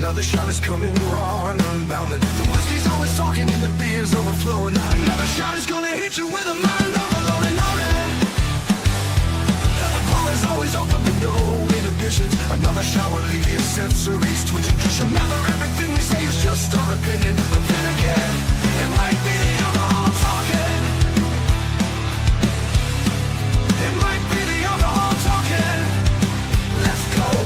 Another shot is coming raw and unbounded. The whiskey's always talking and the beer's overflowing. Another shot is gonna hit you with a mind overload and loaded. The bar is always open with no inhibitions. Another shot will leave your sensories twitching. Cause remember, everything we say is just our opinion. But then again, it might be the alcohol talking. It might be the alcohol talking. Let's go.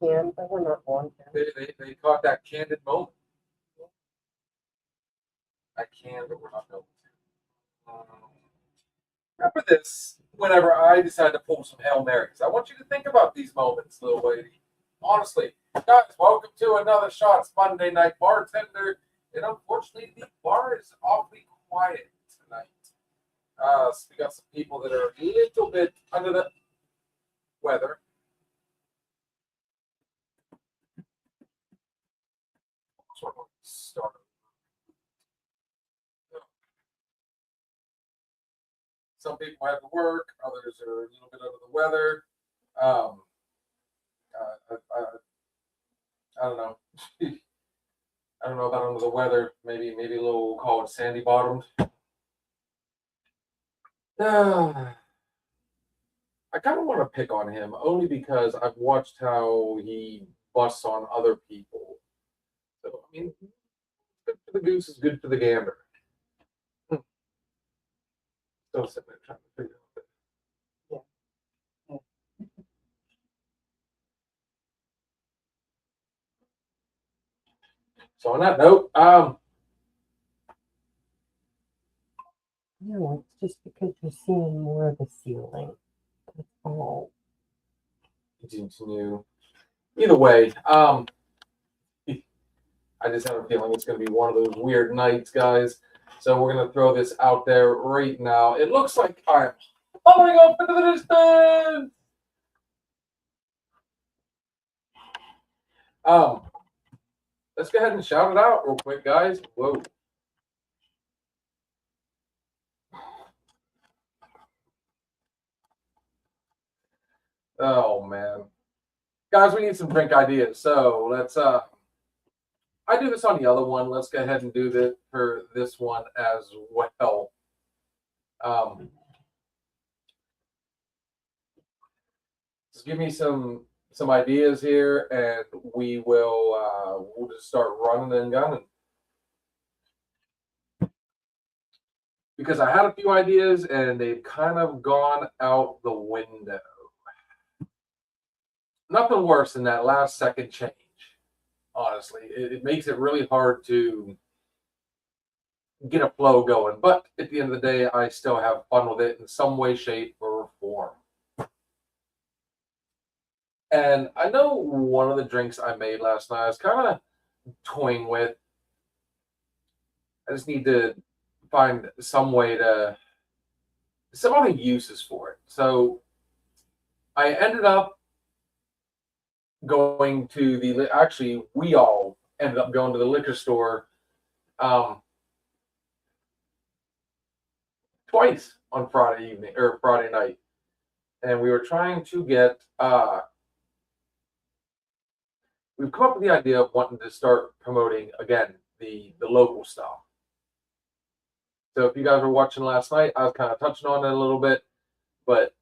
Can, but we're not going to. They caught that candid moment. I can, but we're not going to. Remember this whenever I decide to pull some Hail Marys. I want you to think about these moments, little lady. Honestly, guys, welcome to another Shots Monday Night Bartender. And unfortunately, the bar is awfully quiet tonight. So we got some people that are a little bit under the weather. Start. Some people have to work, others are a little bit under the weather. I don't know. I don't know about under the weather. Maybe a little, call it sandy bottomed. I kind of want to pick on him only because I've watched how he busts on other people. So, I mean, good for the goose is good for the gander. Still sitting there trying to figure out that. So on that note, No, it's just because you're seeing more of the ceiling. That's all. continue. Either way, I just have a feeling it's going to be one of those weird nights, guys. So we're going to throw this out there right now. It looks like I'm hovering up into the distance. Let's go ahead and shout it out real quick, guys. Whoa. Oh, man. Guys, we need some drink ideas. So let's I do this on the other one. Let's go ahead and do this for this one as well. Just give me some ideas here, and we'll just start running and gunning. Because I had a few ideas, and they've kind of gone out the window. Nothing worse than that last second change. Honestly, it makes it really hard to get a flow going. But at the end of the day, I still have fun with it in some way, shape, or form. And I know one of the drinks I made last night I was kind of toying with. I just need to find some way to, some other uses for it. So I ended up going to we all ended up going to the liquor store twice on Friday evening or Friday night, and we were trying to get. We've come up with the idea of wanting to start promoting again the local stuff. So if you guys were watching last night, I was kind of touching on it a little bit, but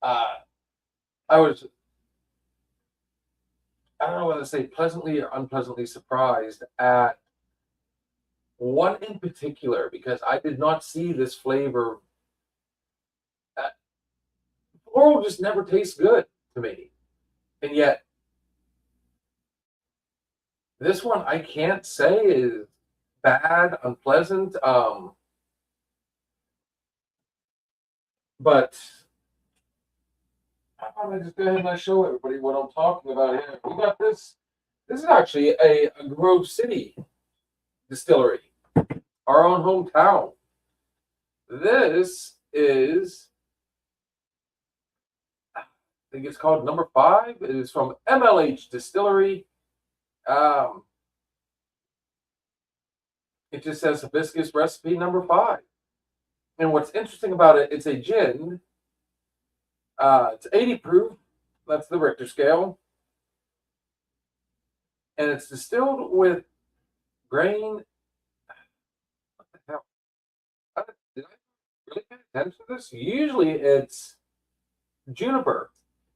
I was, I don't know whether to say pleasantly or unpleasantly surprised at one in particular because I did not see this flavor. Floral just never tastes good to me, and yet this one I can't say is bad, unpleasant. But I'm gonna just go ahead and I show everybody what I'm talking about here. We got this. This is actually a Grove City distillery, our own hometown. This is, I think it's called Number 5. It is from MLH Distillery. It just says hibiscus recipe number 5. And what's interesting about it, it's a gin. It's 80 proof. That's the Richter scale. And it's distilled with grain. What the hell? Did I really pay attention to this? Usually it's juniper.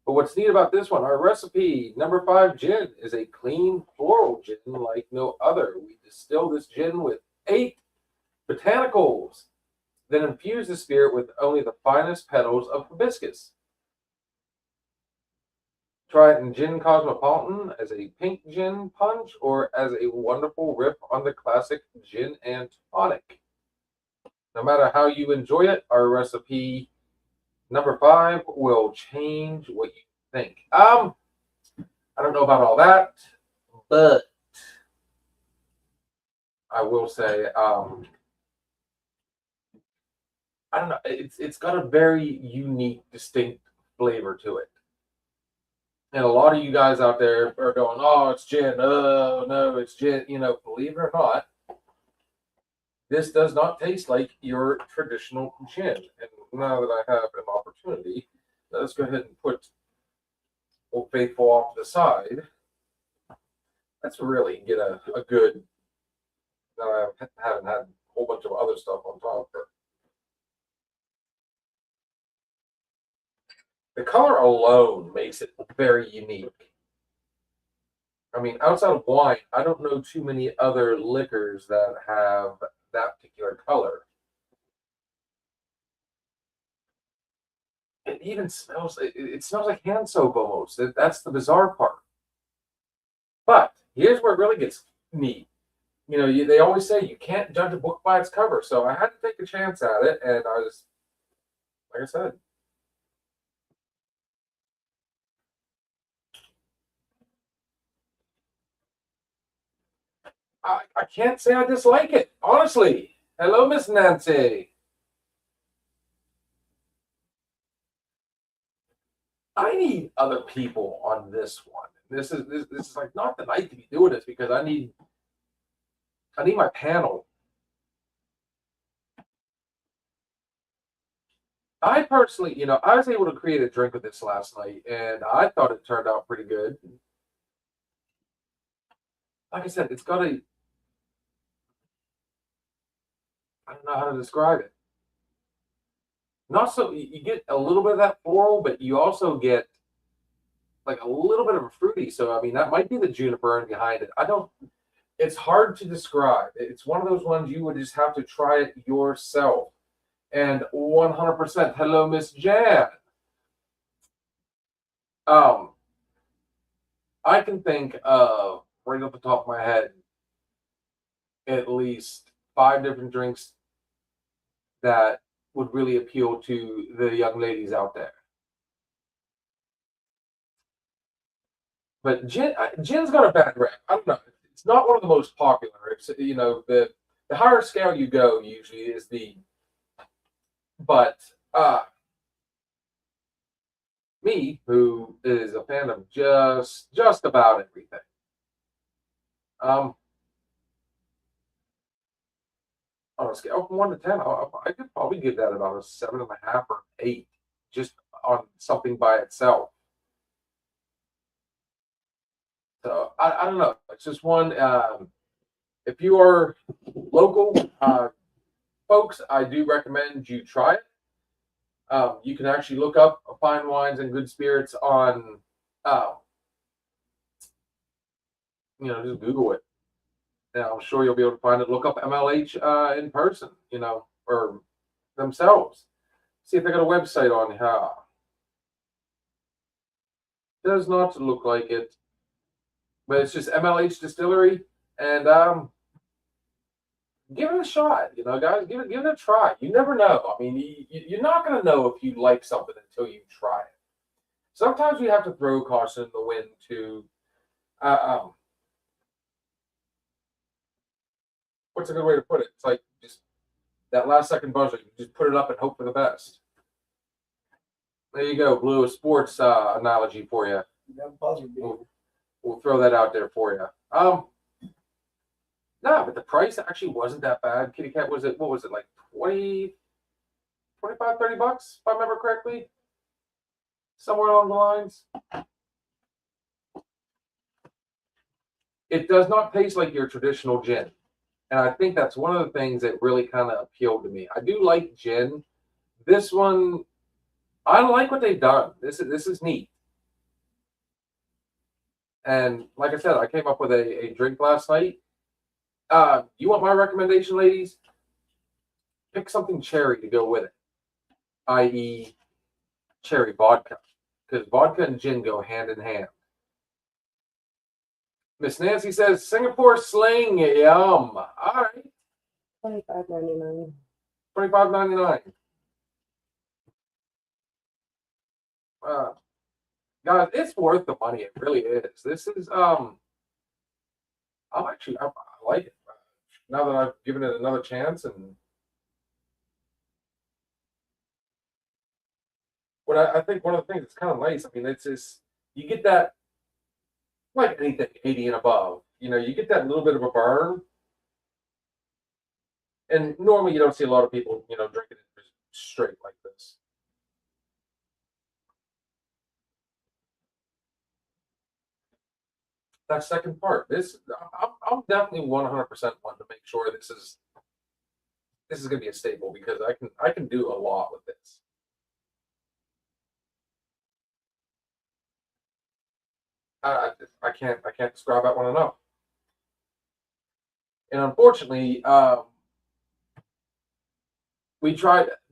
But what's neat about this one, our recipe number 5 gin is a clean floral gin like no other. We distill this gin with 8 botanicals, then infuse the spirit with only the finest petals of hibiscus. Try it in Gin Cosmopolitan as a pink gin punch or as a wonderful riff on the classic gin and tonic. No matter how you enjoy it, our recipe number 5 will change what you think. I don't know about all that, but I will say, I don't know. It's got a very unique, distinct flavor to it. And a lot of you guys out there are going, "Oh, it's gin. Oh no, it's gin." You know, believe it or not, this does not taste like your traditional gin. And now that I have an opportunity, let's go ahead and put Old Faithful off to the side. Let's really get a good. I haven't had a whole bunch of other stuff on top, but the color alone makes it very unique. I mean, outside of wine, I don't know too many other liquors that have that particular color. It even smells, it smells like hand soap almost. That's the bizarre part. But here's where it really gets neat. You know, they always say you can't judge a book by its cover. So I had to take a chance at it. And I was, like I said, I can't say I dislike it, honestly. Hello, Miss Nancy. I need other people on this one. This is like not the night to be doing this because I need my panel. I personally, you know, I was able to create a drink with this last night, and I thought it turned out pretty good. Like I said, it's got a, I don't know how to describe it. Not so, you get a little bit of that floral, but you also get like a little bit of a fruity. So, I mean, that might be the juniper behind it. It's hard to describe. It's one of those ones you would just have to try it yourself. And 100%, hello, Miss Jan. I can think of, right off the top of my head, at least 5 different drinks that would really appeal to the young ladies out there. But gin's got a bad rep. I don't know. It's not one of the most popular. It's, you know, the higher scale you go usually is the. But me, who is a fan of just about everything, on a scale from 1 to 10, I could probably give that about a 7.5 or 8, just on something by itself. So I don't know. It's just one. If you are local, folks, I do recommend you try it. You can actually look up fine wines and good spirits on, uh, just Google it. And I'm sure you'll be able to find it. Look up MLH in person, or themselves. See if they got a website on here. Does not look like it, but it's just MLH Distillery, and give it a shot. Guys, give it a try. You never know. I mean, you're not going to know if you like something until you try it. Sometimes you have to throw caution in the wind to, what's a good way to put it? It's like just that last second buzzer. You just put it up and hope for the best. There you go, Blue. A sports analogy for you. That buzzer beater. We'll throw that out there for you. No, but the price actually wasn't that bad. Kitty Cat was what was it, like 20, 25, $30, if I remember correctly? Somewhere along the lines. It does not taste like your traditional gin. And I think that's one of the things that really kind of appealed to me. I do like gin. This one, I like what they've done. This is neat. And like I said, I came up with a drink last night. You want my recommendation, ladies? Pick something cherry to go with it, i.e., cherry vodka, because vodka and gin go hand in hand. Miss Nancy says Singapore sling, yum. All right, $25.99. $25.99. Guys, it's worth the money. It really is. This is I like it. Now that I've given it another chance, and what I think one of the things that's kind of nice. I mean, it's just you get that, like anything 80 and above. You get that little bit of a burn, and normally you don't see a lot of people, drinking it straight like this. That second part, I'm definitely 100% one to make sure this is going to be a staple, because I can do a lot with this. I can't describe that one enough. And unfortunately, me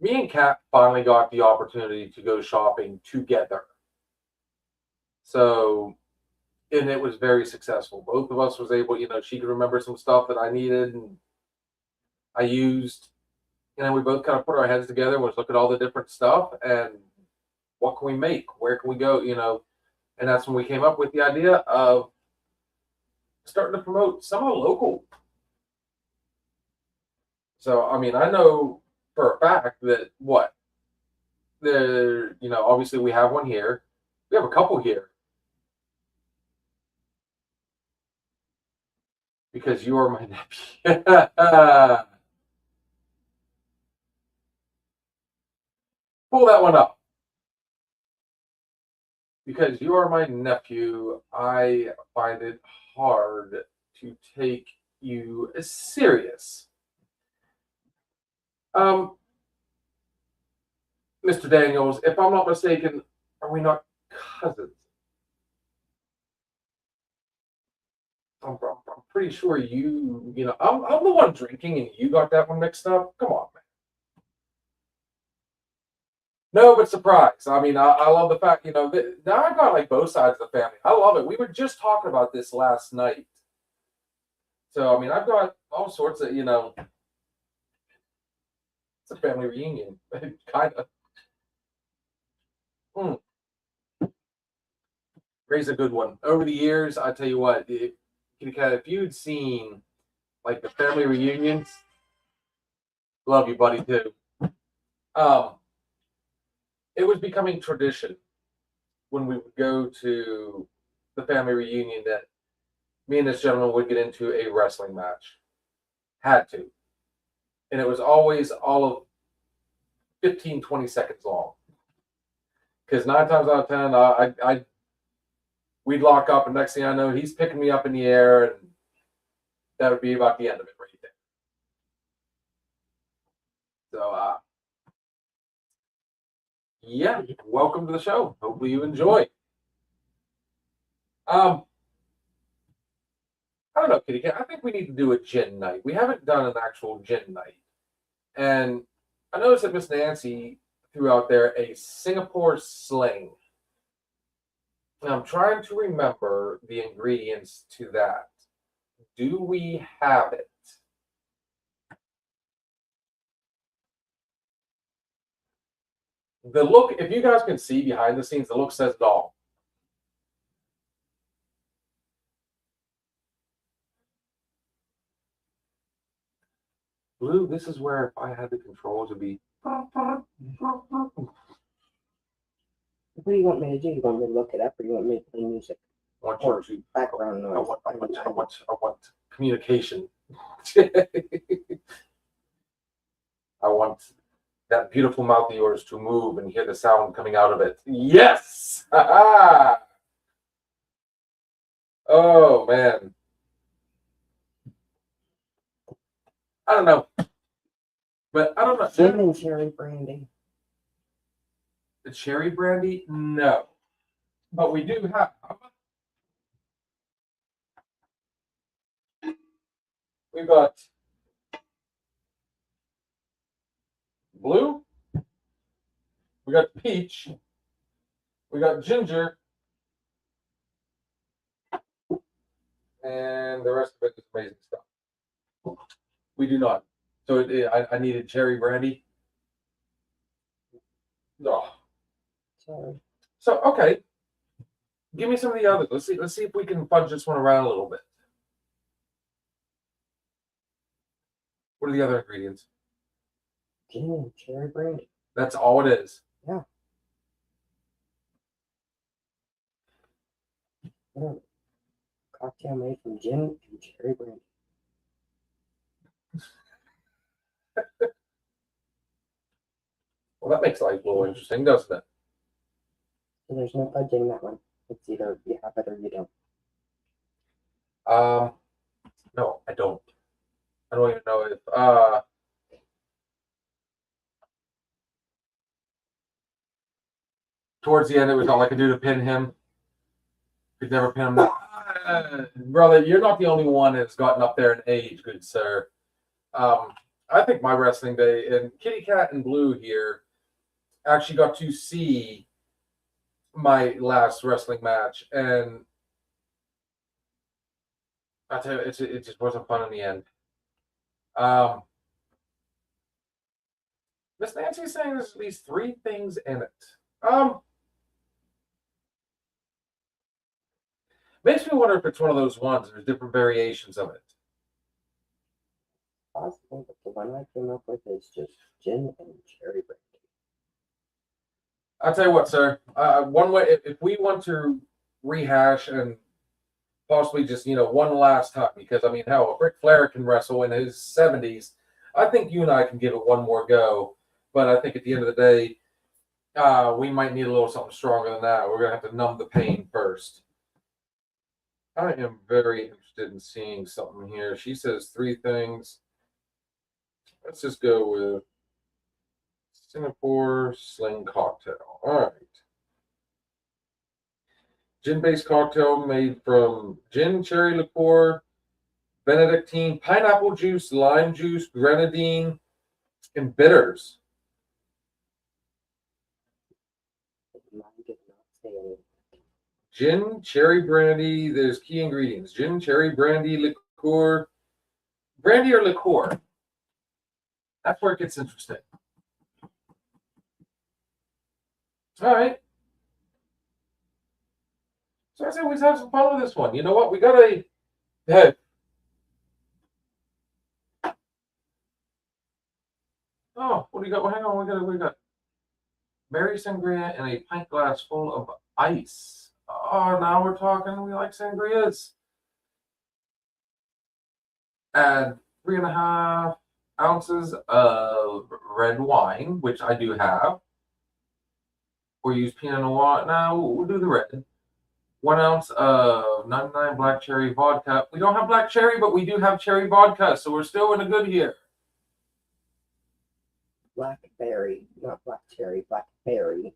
and Kat finally got the opportunity to go shopping together. So, and it was very successful. Both of us was able, she could remember some stuff that I needed and I used. And we both kind of put our heads together and was look at all the different stuff and what can we make? Where can we go? And that's when we came up with the idea of starting to promote some of the local. So, I mean, I know for a fact that obviously we have one here. We have a couple here. Because you are my nephew. Pull that one up. Because you are my nephew, I find it hard to take you serious. Mr. Daniels, if I'm not mistaken, are we not cousins? I'm pretty sure I'm the one drinking and you got that one mixed up. Come on, man. No, but surprise. I mean, I love the fact, now I've got like both sides of the family. I love it. We were just talking about this last night. So, I mean, I've got all sorts of, it's a family reunion, kind of. Raise a good one. Over the years, I tell you what, if you'd seen like the family reunions, love you, buddy, too. It was becoming tradition when we would go to the family reunion that me and this gentleman would get into a wrestling match. Had to. and it was always all of 15, 20 seconds long. Because 9 times out of 10, we'd lock up, and next thing I know, he's picking me up in the air, and that would be about the end of it right there. So, yeah, welcome to the show. Hopefully you enjoy. I don't know, Kitty Cat. I think we need to do a gin night. We haven't done an actual gin night. And I noticed that Miss Nancy threw out there a Singapore sling. And I'm trying to remember the ingredients to that. Do we have it? The look, if you guys can see behind the scenes, the look says it all. Blue, this is where if I had the controls, it'd be. What do you want me to do? You want me to look it up, or you want me to play music? I want Or you to. background I noise? want communication. I want that beautiful mouth of yours to move and hear the sound coming out of it. Yes! Oh, man. I don't know. But I don't know. Gin and cherry brandy. The cherry brandy? No. But we do have. We've got blue. We got peach. We got ginger. And the rest of it is amazing stuff. We do not. So I needed cherry brandy. Oh. Sorry. So okay. Give me some of the others. Let's see if we can fudge this one around a little bit. What are the other ingredients? Gin and cherry brandy. That's all it is. Yeah. Cocktail made from gin and cherry brandy. Well, that makes life a little interesting, doesn't it? So there's no fudging that one. It's either you have it or you don't. No, I don't. I don't even know if towards the end it was all I could do to pin him. Could never pin him. Brother, you're not the only one that's gotten up there in age, good sir. I think my wrestling day, and Kitty Cat and Blue here actually got to see my last wrestling match, and I tell you, it just wasn't fun in the end. Miss Nancy's saying there's at least 3 things in it. Makes me wonder if it's one of those ones. There's different variations of it. Possible, but the one I came up with is just gin and cherry brandy. I'll tell you what, sir. One way, if we want to rehash and possibly just one last time, because I mean, hell, if Ric Flair can wrestle in his 70s, I think you and I can give it one more go. But I think at the end of the day, we might need a little something stronger than that. We're gonna have to numb the pain first. I am very interested in seeing something here. She says 3 things. Let's just go with Singapore Sling Cocktail. All right. Gin-based cocktail made from gin, cherry liqueur, Benedictine, pineapple juice, lime juice, grenadine, and bitters. Mine did not say anything. Gin, cherry brandy. There's key ingredients. Gin, cherry brandy, liqueur. Brandy or liqueur? That's where it gets interesting. All right. So I say we have some fun with this one. You know what? We got a. Hey. Oh, what do you got? Well, hang on. We got berry sangria and a pint glass full of ice. Oh, now we're talking. We like sangrias. Add 3.5 ounces of red wine, which I do have, or use Pinot Noir. No, we'll do the red. 1 ounce of 99 black cherry vodka. We don't have black cherry, but we do have cherry vodka, so we're still in a good here. Blackberry, not black cherry, blackberry.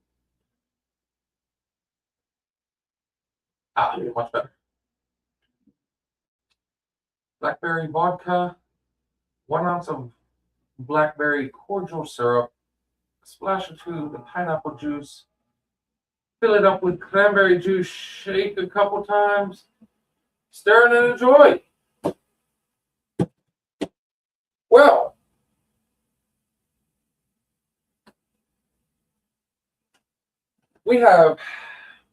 Ah, much better. Blackberry vodka, 1 ounce of blackberry cordial syrup, a splash or two of pineapple juice. Fill it up with cranberry juice, shake a couple times, stir and enjoy. Well, we have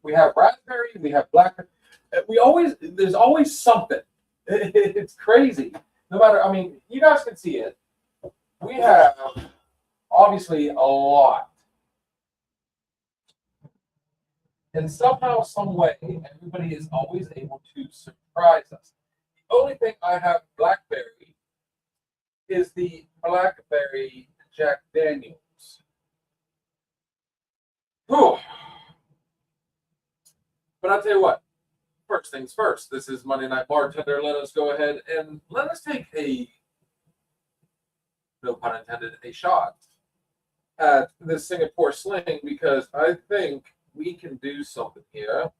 raspberry, we have blackberry. There's always something. It's crazy. No matter, I mean, you guys can see it. We have obviously a lot. And somehow, some way, everybody is always able to surprise us. The only thing I have blackberry is the blackberry Jack Daniels. Whew. But I'll tell you what, first things first, this is Monday Night Bartender. Let us go ahead and let us take no pun intended, a shot at this Singapore Sling, because I think we can do something here.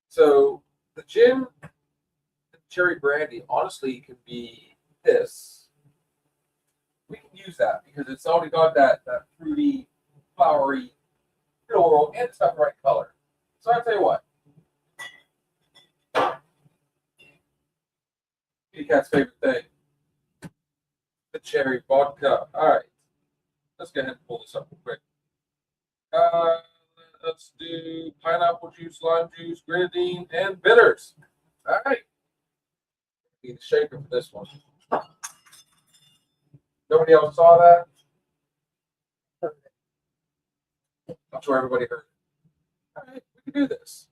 So the gin and cherry brandy honestly can be this. We can use that because it's already got that fruity, flowery, floral, and it's got the right color. So I'll tell you what. Cat's favorite thing. The cherry vodka. Alright. Let's go ahead and pull this up real quick. Let's do pineapple juice, lime juice, grenadine, and bitters. Alright. Need a shaker for this one. Nobody else saw that? I'm sure everybody heard it. Alright, we can do this.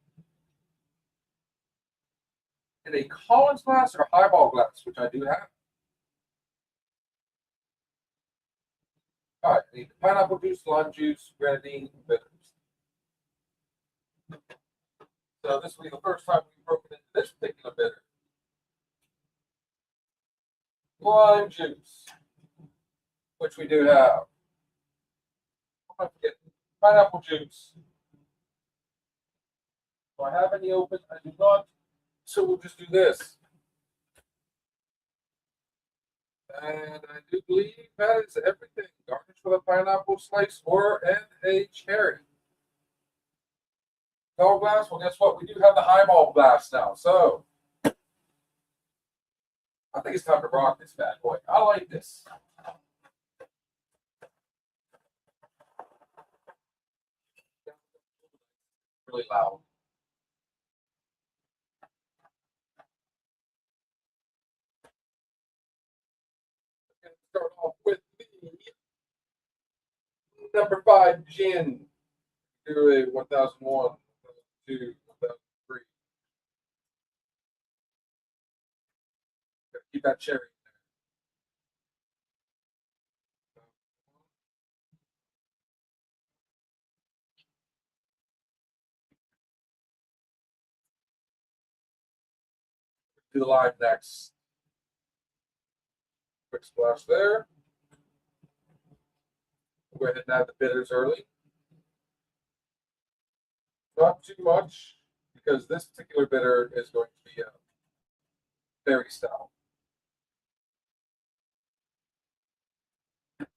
In a Collins glass or highball glass, which I do have. All right, I need the pineapple juice, lime juice, grenadine, and bitters. So this will be the first time we've broken into this particular bitter. Lime juice, which we do have. I'm forget pineapple juice. Do I have any open? I do not. So we'll just do this. And I do believe that is everything. Garnish with a pineapple slice or a cherry. Tall glass. Well, guess what? We do have the highball glass now. So I think it's time to rock this bad boy. I like this. Really loud. Start off with the number 5 gin. Do a 1001, 1002, 1003. Keep that cherry in there. Do the lime next. Quick splash there. Go ahead and add the bitters early. Not too much, because this particular bitter is going to be a berry style. Of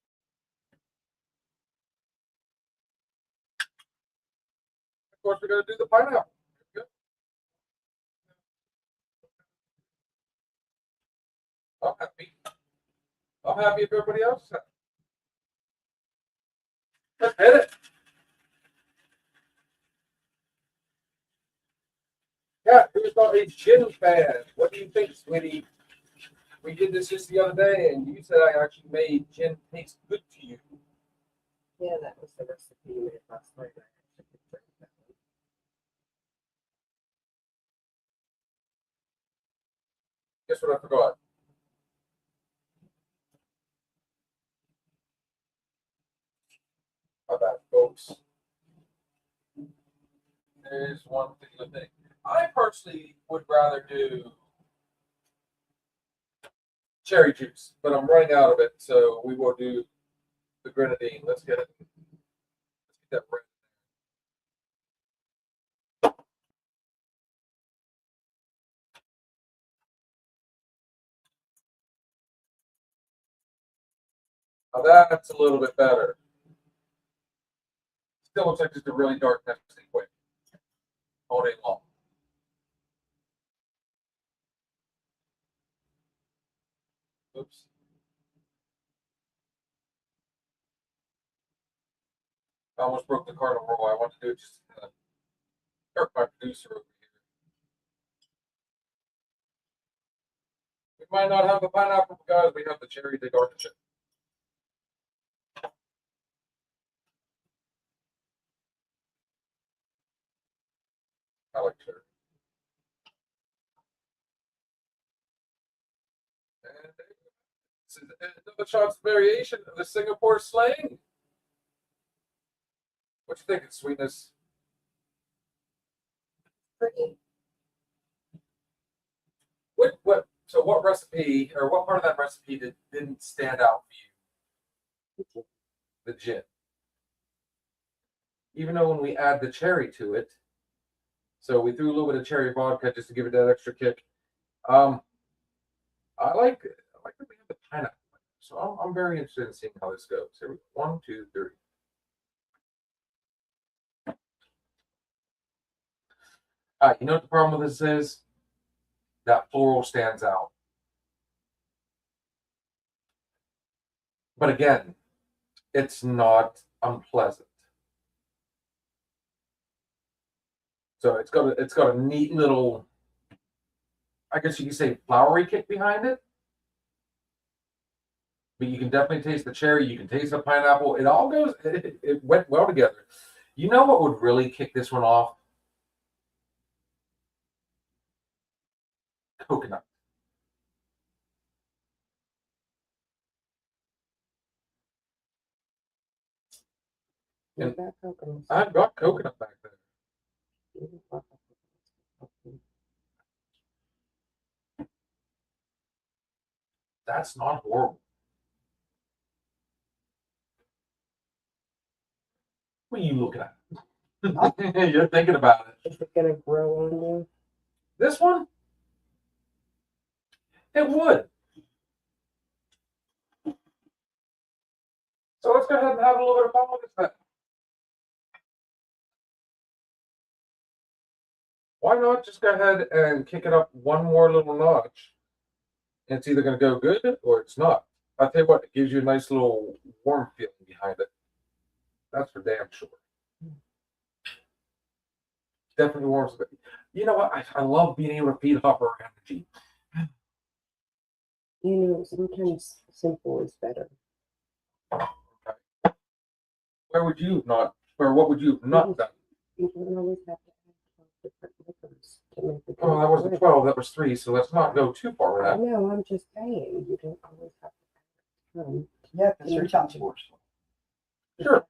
course, we're going to do the pineapple. I'm happy. I'm happy if everybody else is happy. Let's hit it. Yeah, who's not a gin fan? What do you think, sweetie? We did this just the other day, and you said I actually made gin taste good to you. Yeah, that was the recipe you made last night. I actually could drink that one. Guess what I forgot? My bad, folks. There's one particular thing. I personally would rather do cherry juice, but I'm running out of it, so we will do the grenadine. Let's get it. Let's get that right. Now that's a little bit better. Still looks like just a really dark nesting quick all day long. Oops. I almost broke the cardinal rule. I want to do it just hurt my producer over here. We might not have the pineapple, guys. We have the cherry, the dark chip. I like cherry. And this is another shot's variation of the Singapore slang. What you thinking, sweetness? Pretty. What recipe or what part of that recipe didn't stand out for you? The gin. Even though when we add the cherry to it, so we threw a little bit of cherry vodka just to give it that extra kick. I like that we have the pineapple. So I'm very interested in seeing how this goes. Here we go. 1, 2, 3. You know what the problem with this is? That floral stands out. But again, it's not unpleasant. So it's got a neat little, I guess you could say, flowery kick behind it. But you can definitely taste the cherry. You can taste the pineapple. It all goes. It went well together. You know what would really kick this one off? Coconut. What about coconuts? I've got coconut back there. That's not horrible. What are you looking at? You're thinking about it. Is it gonna grow on you? This one? It would. So let's go ahead and have a little bit of fun with this then. Why not just go ahead and kick it up one more little notch? And it's either going to go good or it's not. I'll tell you what, it gives you a nice little warm feeling behind it. That's for damn sure. Definitely warms it. You know what? I love being able to feed off our energy. You know, sometimes simple is better. Okay. Where would you not, or what would you have not done? You don't always have to add 12 different liquors to make the Oh, that wasn't 12, that was 3, so let's not go too far with that. No, I'm just saying, you don't always have to add Yeah, because 3 times 4 is 12. Sure.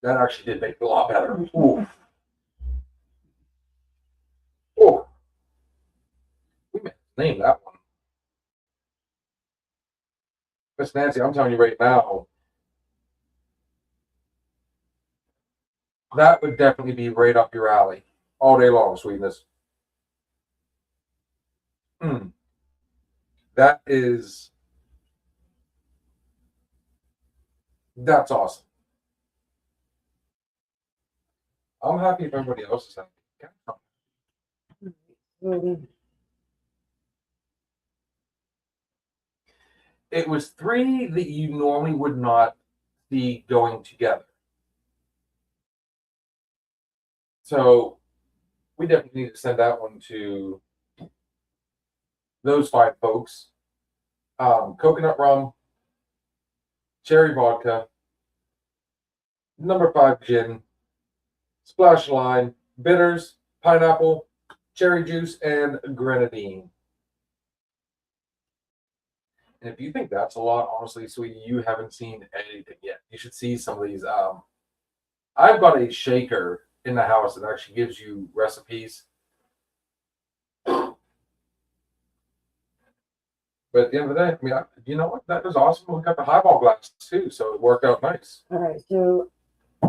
That actually did make it a lot better. Ooh. Oh. We may name that one. Miss Nancy, I'm telling you right now, that would definitely be right up your alley. All day long, sweetness. That is, that's awesome. I'm happy if everybody else is happy. It was 3 that you normally would not see going together. So we definitely need to send that one to those 5 folks. Coconut rum, cherry vodka, number 5 gin, splash of lime, bitters, pineapple, cherry juice, and grenadine. And if you think that's a lot, honestly, sweetie, you haven't seen anything yet. You should see some of these. I've got a shaker in the house that actually gives you recipes. But at the end of the day, I mean, you know what? That was awesome. We got the highball glass too, so it worked out nice. All right, so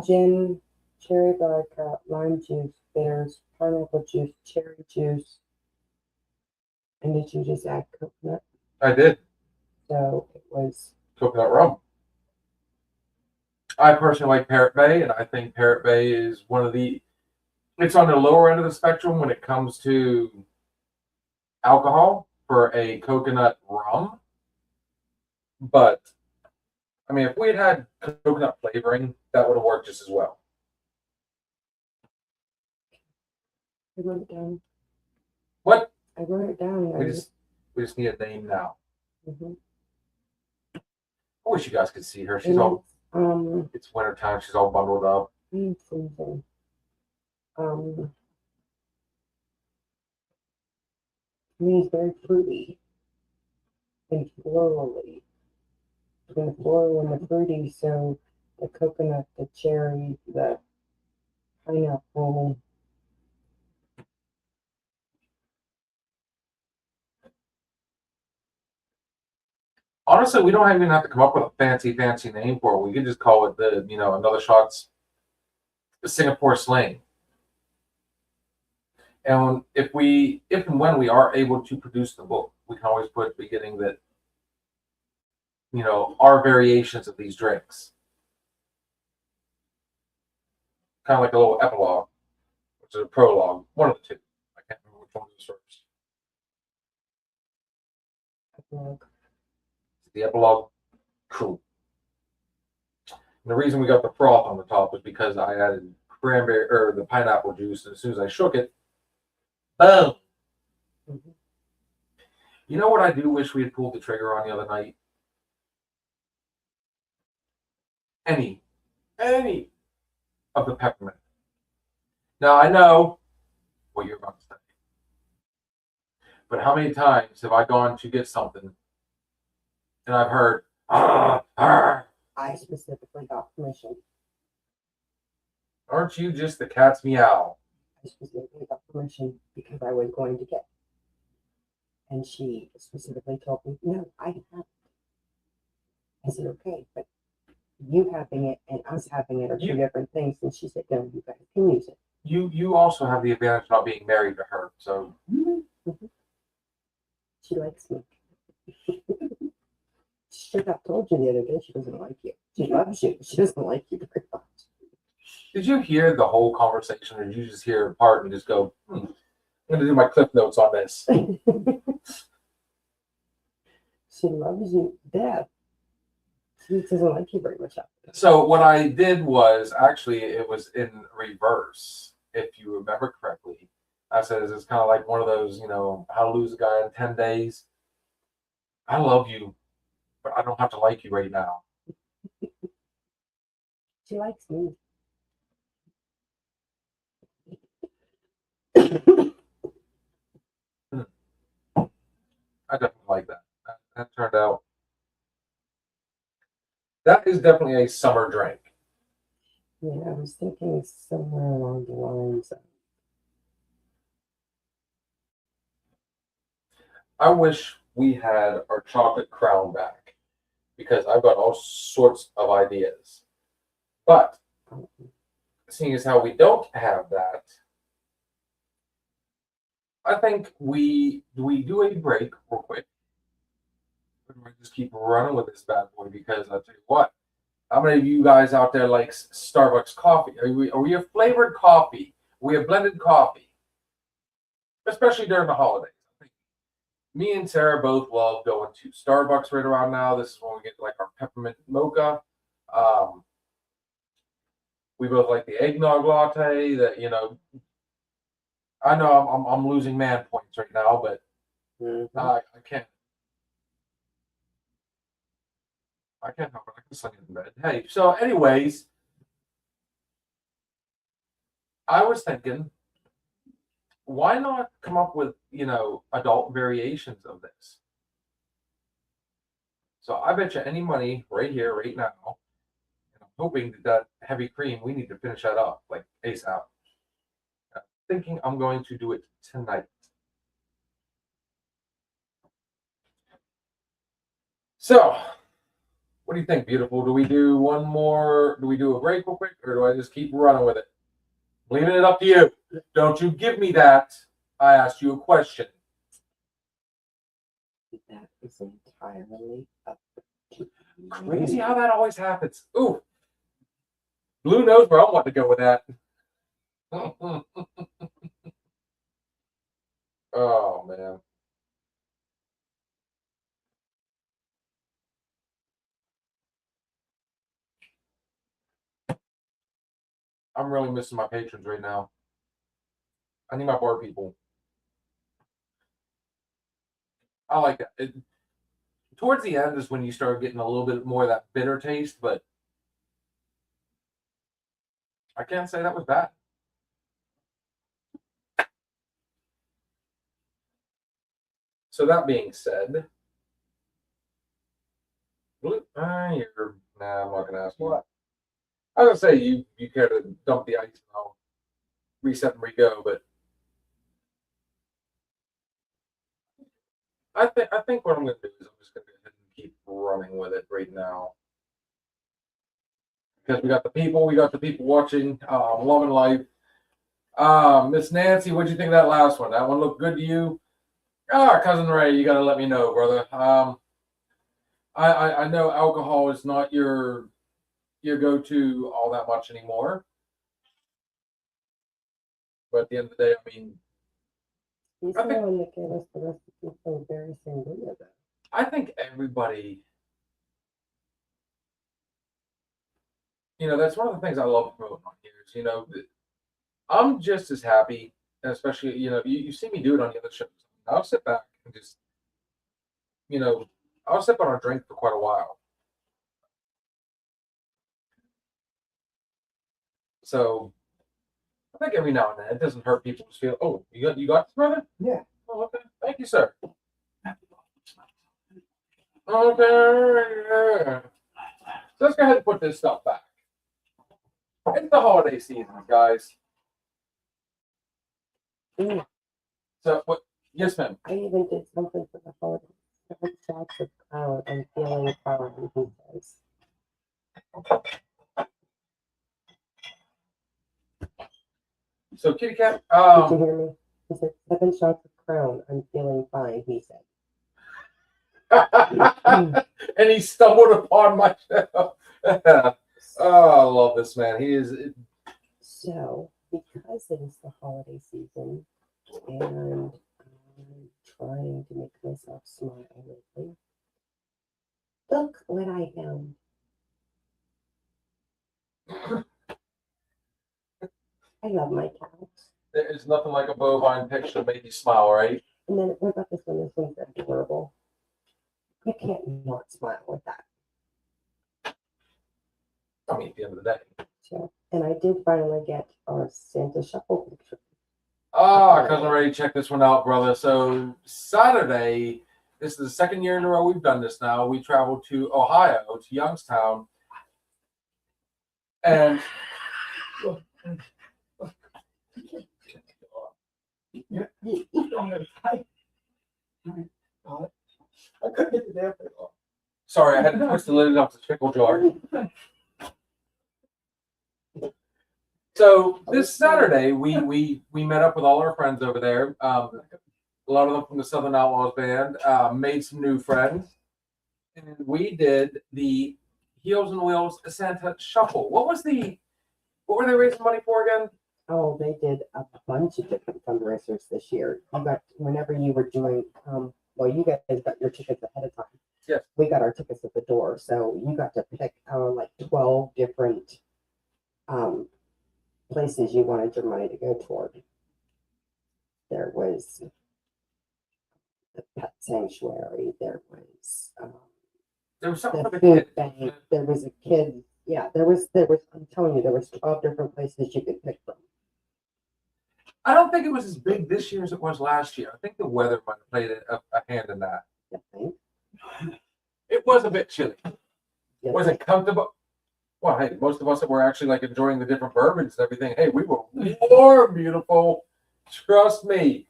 gin, cherry vodka, lime juice, bitters, pineapple juice, cherry juice. And did you just add coconut? I did. So it was Coconut rum. I personally like Parrot Bay, and I think Parrot Bay is one of the. It's on the lower end of the spectrum when it comes to alcohol for a coconut rum. But I mean, if we had coconut flavoring, that would have worked just as well. I wrote it down. What? I wrote it down. We just need a name now. Mhm. I wish you guys could see her. She's all. It's wintertime. She's all bundled up. Something. I mean, it's very fruity and florally. The floral and the fruity, so the coconut, the cherry, the pineapple. Honestly, we don't even have to come up with a fancy name for it. We could just call it another shot's Singapore slang. And if and when we are able to produce the book, we can always put at the beginning that, our variations of these drinks. Kind of like a little epilogue, which is a prologue, one of the two. I can't remember which one was first. Epilogue. The epilogue, cool. And the reason we got the froth on the top was because I added cranberry or the pineapple juice, and as soon as I shook it, boom. Mhm. You know what I do wish we had pulled the trigger on the other night? Any of the peppermint. Now I know what you're about to say, but how many times have I gone to get something and I've heard, I specifically got permission. aren't you just the cat's meow? I specifically got permission because I was going to get. And she specifically told me, no, I have it. I said, okay, but you having it and us having it are two different things. And she said, no, you guys can use it. You also have the advantage of not being married to her, so Mm-hmm. She likes me. She got told you the other day she doesn't like you. She loves you. She doesn't like you very much. did you hear the whole conversation, or did you just hear a part and just go, I'm going to do my cliff notes on this? She loves you to death. She doesn't like you very much. So what I did was actually it was in reverse, if you remember correctly. I said it's kind of like one of those, how to lose a guy in 10 days. I love you, but I don't have to like you right now. She likes me. I definitely like that. That turned out. That is definitely a summer drink. Yeah, I was thinking somewhere along the lines of. I wish we had our chocolate crown back because I've got all sorts of ideas. But seeing as how we don't have that, I think we do a break real quick. We just keep running with this bad boy because I'll tell you what. How many of you guys out there like Starbucks coffee? Are we a flavored coffee? Are we a blended coffee? Especially during the holidays. I think me and Sarah both love going to Starbucks right around now. This is when we get like our peppermint mocha. We both like the eggnog latte. That I know I'm losing man points right now, but I can't. I can't help it. I can sleep in bed. Hey, so anyways, I was thinking, why not come up with, adult variations of this? So I bet you any money right here, right now, and I'm hoping that heavy cream, we need to finish that up like ASAP. I'm thinking I'm going to do it tonight. So, what do you think, beautiful? Do we do one more? Do we do a break real quick, or do I just keep running with it? Leaving it up to you. Don't you give me that. I asked you a question. That is entirely up to you. Crazy how that always happens. Ooh. Blue knows where I want to go with that. Oh, man. I'm really missing my patrons right now. I need my bar people. I like that. Towards the end is when you start getting a little bit more of that bitter taste, but I can't say that was bad. So that being said, I'm not gonna ask you. What? I was gonna say you care to dump the ice and I'll reset and re-go, but I think what I'm gonna do is I'm just gonna go ahead and keep running with it right now. Because we got the people watching, loving life. Miss Nancy, what'd you think of that last one? That one looked good to you? Cousin Ray, you gotta let me know, brother. I know alcohol is not your go-to all that much anymore. But at the end of the day, I mean, He's I the think- one that gave us the recipe for berry sangria, though. I think everybody, that's one of the things I love promoting on here is, I'm just as happy, and especially, you see me do it on the other shows. I'll sit back and just, I'll sip on a drink for quite a while. So I think every now and then it doesn't hurt people to feel, oh, you got this, brother? Yeah. Oh, okay. Thank you, sir. Okay. So let's go ahead and put this stuff back. It's the holiday season, guys. Mm, So what? Yes, ma'am. I even did something for the holidays. 7 shots of Crown. I'm feeling proud, he says. So kitty cat. Did you hear me? He said 7 shots of Crown. I'm feeling fine, he said. And he stumbled upon my show. Oh, I love this man. He is. So, because it is the holiday season, and I'm trying to make myself smile lately, look what I found. I love my cats. There's nothing like a bovine picture to make you smile, right? And then what about this one? This one's adorable. You can't not smile with that. I mean, at the end of the day. So, and I did finally get our Santa Shuffle picture. Cousin Ray, check this one out, brother. So Saturday, this is the second year in a row we've done this now. We traveled to Ohio, to Youngstown. And You don't have time. I couldn't get the damn thing off. sorry, I had to twist the lid off the pickle jar. So this Saturday, we met up with all our friends over there. A lot of them from the Southern Outlaws band. Made some new friends, and we did the Heels and Wheels Santa Shuffle. What were they raising money for again? Oh, they did a bunch of different fundraisers this year. You got whenever you were doing, well, you guys got your tickets ahead of time. Yes. We got our tickets at the door, so you got to pick like 12 different places you wanted your money to go toward. There was the pet sanctuary. There was There was something the for the food kids. bank. There was a kid. Yeah, there was. I'm telling you, there was 12 different places you could pick from. I don't think it was as big this year as it was last year. I think the weather might have played a hand in that. You think? It was a bit chilly. You Was think? it comfortable? Well, hey, most of us that were actually like enjoying the different bourbons and everything. Hey, we were warm, beautiful. Trust me.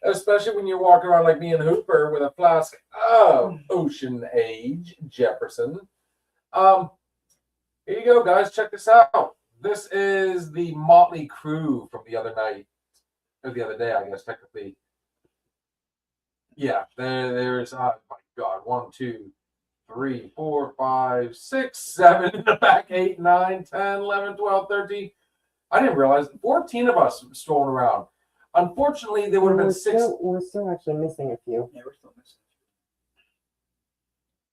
Especially when you're walking around like me and Hooper with a flask of Ocean Age Jefferson. Here you go, guys. Check this out. This is the Motley Crew from the other night, or the other day, I guess, technically. Yeah, there's, oh my God, 1, 2, 3, 4, 5, 6, 7 in the back, 8, 9, 10, 11, 12, 13. I didn't realize 14 of us strolling around. Unfortunately, there would have been 6. We're still actually missing a few. Yeah, we're still missing.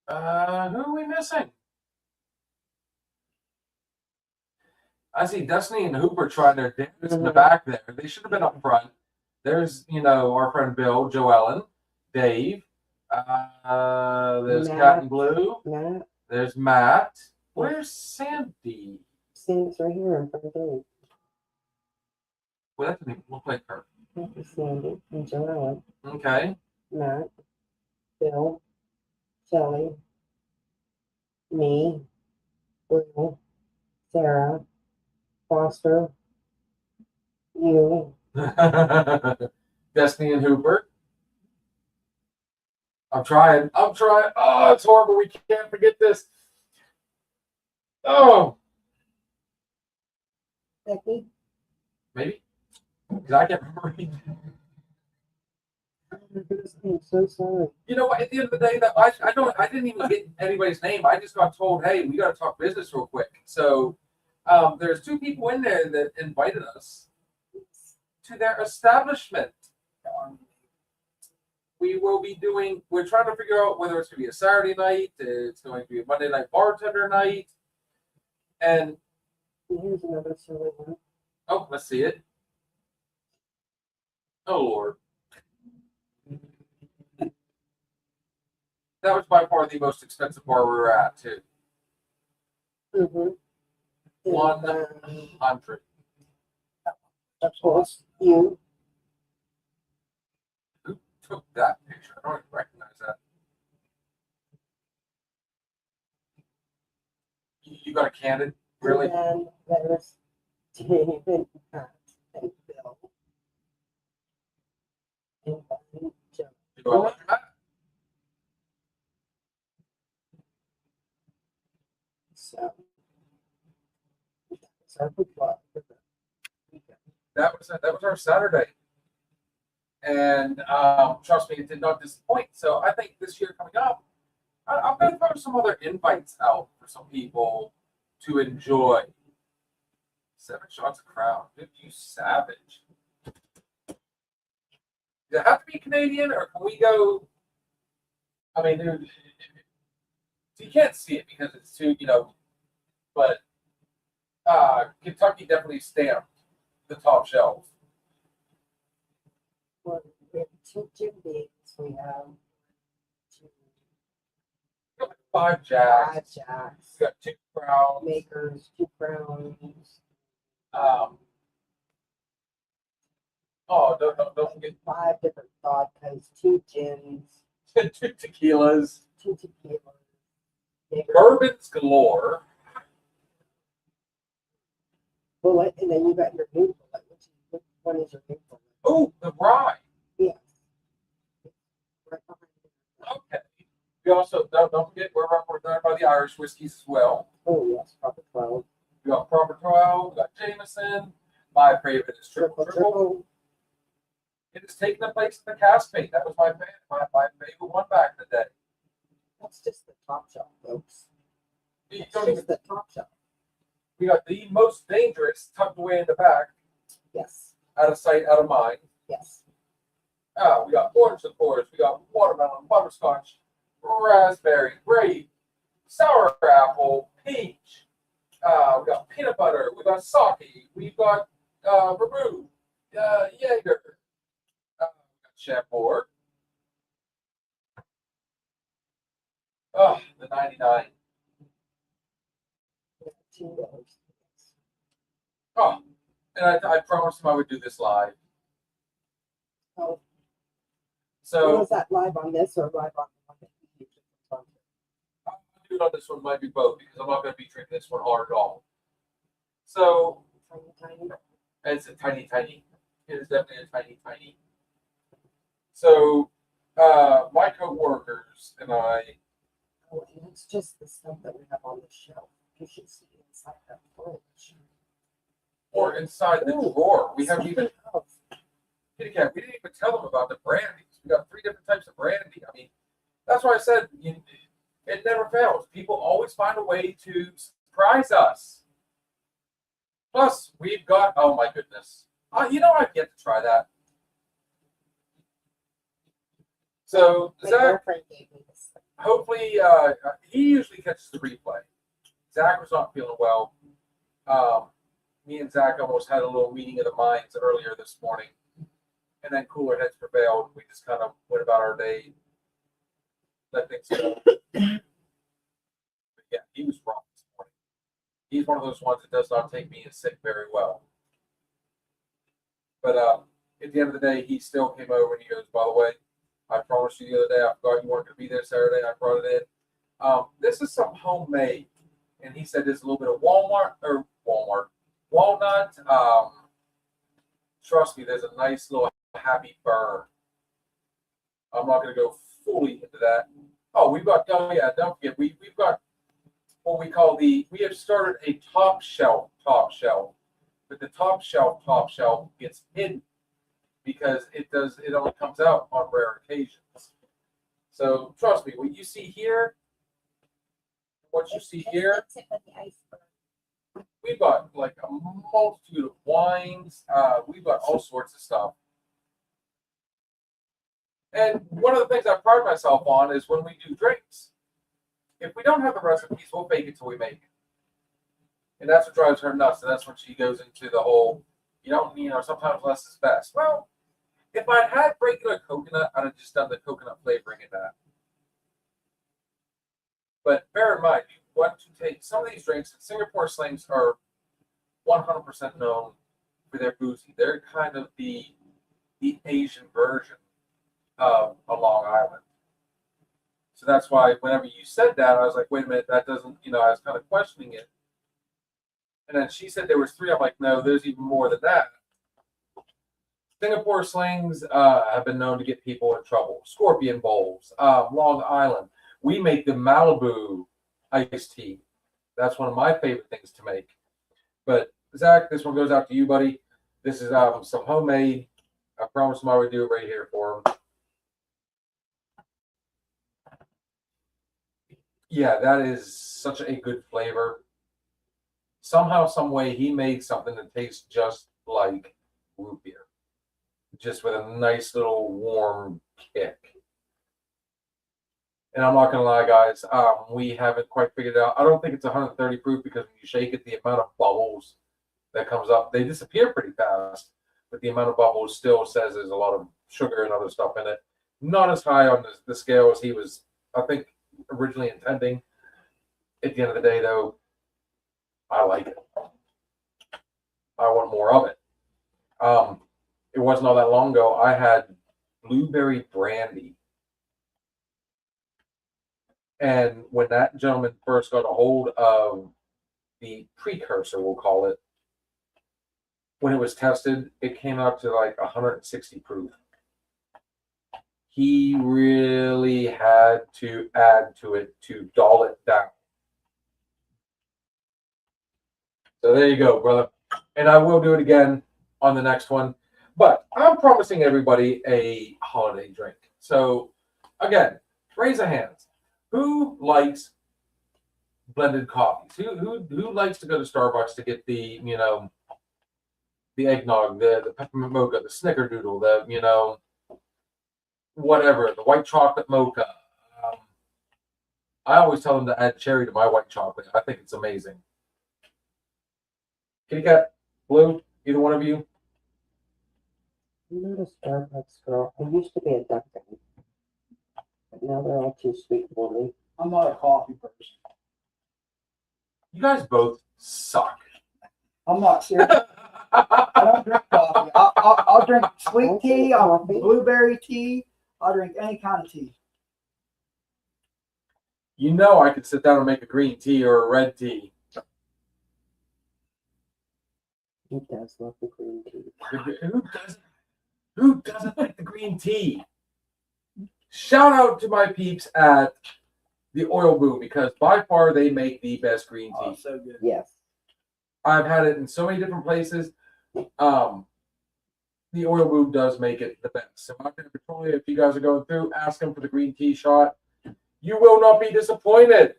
Who are we missing? I see Destiny and Hooper trying their dance in the back there. They should have been up front. There's, our friend Bill, Joe Ellen, Dave. There's Matt. Cat and Blue. Matt, There's Matt. Where's Sandy? Sandy's right here in front of me. Well, that doesn't even look like her. That's Sandy and Joellen. Okay. Matt, Bill, Shelley, me, Will, Sarah, Foster, you. Destiny and Hooper. I'm trying. Oh, it's horrible. We can't forget this. Oh, Becky. maybe. Because I can't remember. Oh my goodness, I'm so sorry. You know what? At the end of the day, that I didn't even get anybody's name. I just got told, hey, we got to talk business real quick. So there's 2 people in there that invited us to their establishment. We will be doing. We're trying to figure out whether it's going to be a Saturday night. It's going to be a Monday night bartender night. And Here's another silly one. oh, let's see it. Oh Lord. That was by far the most expensive bar we were at, too. Mm-hmm. 100. Of course, you. Who took that picture? I don't even recognize that. You got a candid? Really? And then there's David, Pat, and Bill. And Joe. Do I like that? So, that's our football for the weekend. That was our Saturday. And trust me, it did not disappoint. So I think this year coming up, I'm going to throw some other invites out for some people to enjoy. 7 shots of Crown. Dude, you savage. Does it have to be Canadian, or can we go? I mean, dude, you can't see it because it's too, but Kentucky definitely stamped the top shelf. Well, we have 2 Jim Beams. We have 2 We got 5 Jacks. 5 Jacks. We got 2 Crowns. Makers, 2 Crowns. Don't forget 5 different vodkas, 2 gins, 2 tequilas. 2 tequilas. Makers. Bourbons galore. Bullet, and then you got your new bullet. Which one is your new bullet? Oh, the rye. Yes. Right behind you. Okay. We also don't forget we're represented by the Irish whiskeys as well. Oh, yes, Proper 12. We got Proper 12, we got Jameson. My favorite is Triple Triple. It has taken the place of the Caspate. That was my favorite one back in the day. That's just the top shelf, folks. You That's don't just even, the top shelf. we got the most dangerous tucked away in the back, Yes, out of sight, out of mind. yes. We got orange liqueurs, we got watermelon, butterscotch, raspberry, grape, sour apple, peach. We got peanut butter, we got sake, we've got vermouth, Jaeger, we got Chambord. Oh, the 99. $2. Oh, and I promised him I would do this live. Oh, So was that live on this or live on the one that you just responded I'll do it on this one, might be both, because I'm not going to be drinking this one hard at all. So to? Tiny. it's a tiny, tiny. It is definitely a tiny, tiny. So my coworkers and I, Oh, and it's just the stuff that we have on the shelf. You should see inside that fridge. or inside the Ooh, drawer, we haven't even, speaking of, kitty cat, we didn't even tell them about the brandies. We got 3 different types of brandy. I mean, that's why I said it never fails. People always find a way to surprise us. Plus, we've got, oh my goodness. I've yet to try that. So, my Zach, girlfriend gave me this. hopefully, he usually catches the replay. Zach was not feeling well. Me and Zach almost had a little meeting of the minds earlier this morning. And then cooler heads prevailed. We just kind of went about our day, let things go. But yeah, he was wrong this morning. He's one of those ones that does not take being sick very well. But at the end of the day, he still came over and he goes, by the way, I promised you the other day, I forgot you weren't going to be there Saturday. I brought it in. This is some homemade. And he said there's a little bit of walnut. Trust me, there's a nice little happy burn. I'm not going to go fully into that. Oh, don't forget, we've got what we call we have started a top shelf. But the top shelf gets hidden because it only comes out on rare occasions. So trust me, what you see here, Tip of the iceberg. we've got like a multitude of wines. We've got all sorts of stuff. And one of the things I pride myself on is when we do drinks, if we don't have the recipes, we'll fake it till we make it. And that's what drives her nuts. And that's when she goes into the whole, sometimes less is best. Well, if I'd had regular coconut, I'd have just done the coconut flavoring in that. But bear in mind, you want to take some of these drinks, and Singapore Slings are 100% known for their boozy. They're kind of the Asian version of a Long Island. So that's why whenever you said that, I was like, wait a minute, that doesn't, I was kind of questioning it. And then she said there was 3. I'm like, no, there's even more than that. Singapore Slings have been known to get people in trouble. Scorpion Bowls, Long Island. We make the Malibu iced tea. That's one of my favorite things to make. But Zach, this one goes out to you, buddy. This is some homemade. I promised him I would do it right here for him. Yeah, that is such a good flavor. Somehow, some way, he made something that tastes just like root beer, just with a nice little warm kick. And I'm not gonna lie, guys, we haven't quite figured it out. I don't think it's 130 proof because when you shake it, the amount of bubbles that comes up, they disappear pretty fast. But the amount of bubbles still says there's a lot of sugar and other stuff in it. Not as high on the scale as he was, I think, originally intending. At the end of the day, though, I like it. I want more of it. It wasn't all that long ago. I had blueberry brandy. And when that gentleman first got a hold of the precursor, we'll call it, when it was tested, it came out to like 160 proof. He really had to add to it to dull it down. So there you go, brother. And I will do it again on the next one. But I'm promising everybody a holiday drink. So again, raise a hand. Who likes blended coffees? Who likes to go to Starbucks to get the eggnog, the peppermint mocha, the snickerdoodle, the whatever, the white chocolate mocha. I always tell them to add cherry to my white chocolate. I think it's amazing. Kitty Cat, Blue, either one of you? I'm not a Starbucks girl. I used to be a Dunkin'. But now they're all too sweet for me. I'm not a coffee person. You guys both suck. I'm not serious. I don't drink coffee. I'll drink sweet tea. I'll Coffee. blueberry tea. I'll drink any kind of tea. You know I could sit down and make a green tea or a red tea. He does love the green tea. Who doesn't like the green tea? Shout out to my peeps at the Oil Boom because by far they make the best green Oh, tea. so good. Yes. I've had it in so many different places. The Oil Boom does make it the best. So out there in Petrolia, if you guys are going through, ask them for the green tea shot. You will not be disappointed.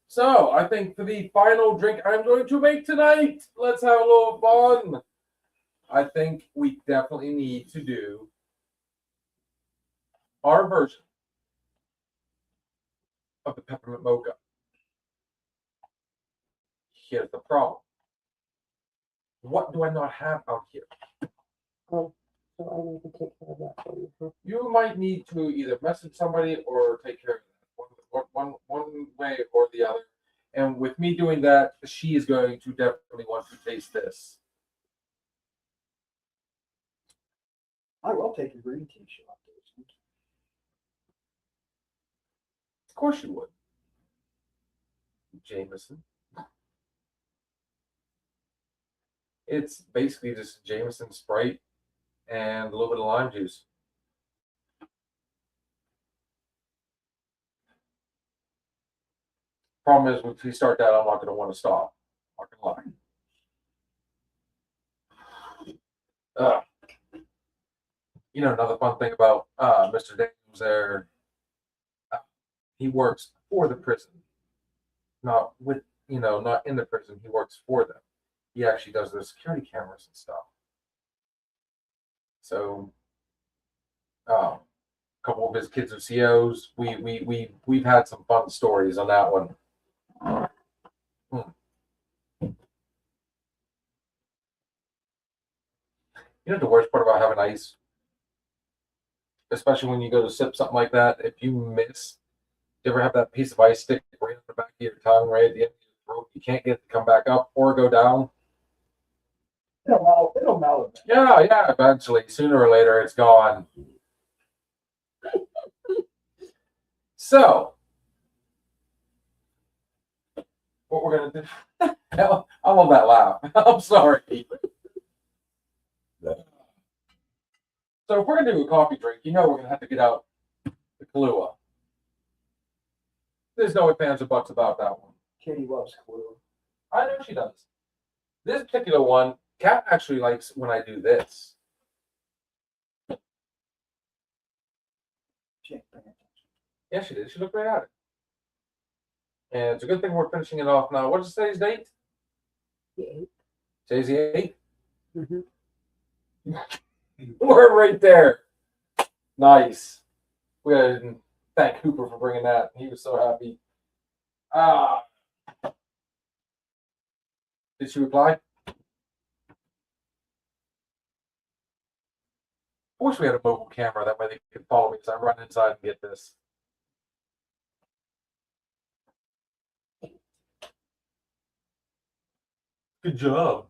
So I think for the final drink I'm going to make tonight, let's have a little fun. I think we definitely need to do our version of the peppermint mocha. Here's the problem. What do I not have out here? Oh, so I need to take care of that for you. Huh? You might need to either message somebody or take care of that one way or the other. And with me doing that, she is going to definitely want to taste this. I will take a green tea shot. Of course you would. Jameson. It's basically just Jameson Sprite and a little bit of lime juice. Problem is, if we start that, I'm not going to want to stop. I'm not going to lie. You know, another fun thing about Mr. Daniels there, he works for the prison, not with, not in the prison. He works for them. He actually does their security cameras and stuff. So, a couple of his kids are COs. We've had some fun stories on that one. You know the worst part about having ice, especially when you go to sip something like that, if you miss, you ever have that piece of ice stick right on the back of your tongue, right at the end of your throat? You can't get it to come back up or go down. It'll melt. Yeah, eventually. Sooner or later, it's gone. So, what we're going to do... I love that laugh. I'm sorry. So if we're going to do a coffee drink, we're going to have to get out the Kahlua. There's no ifs, ands, or buts about that one. Katie loves Kahlua. I know she does. This particular one, Kat actually likes when I do this. She ain't paying attention. Yeah, she did. She looked right at it. And it's a good thing we're finishing it off now. What does today's date? The 8th. Today's the 8th? Mm-hmm. We're right there. Nice. We gotta thank Cooper for bringing that. He was so happy. Did she reply? I wish we had a mobile camera. That way they could follow me as I run inside and get this. Good job.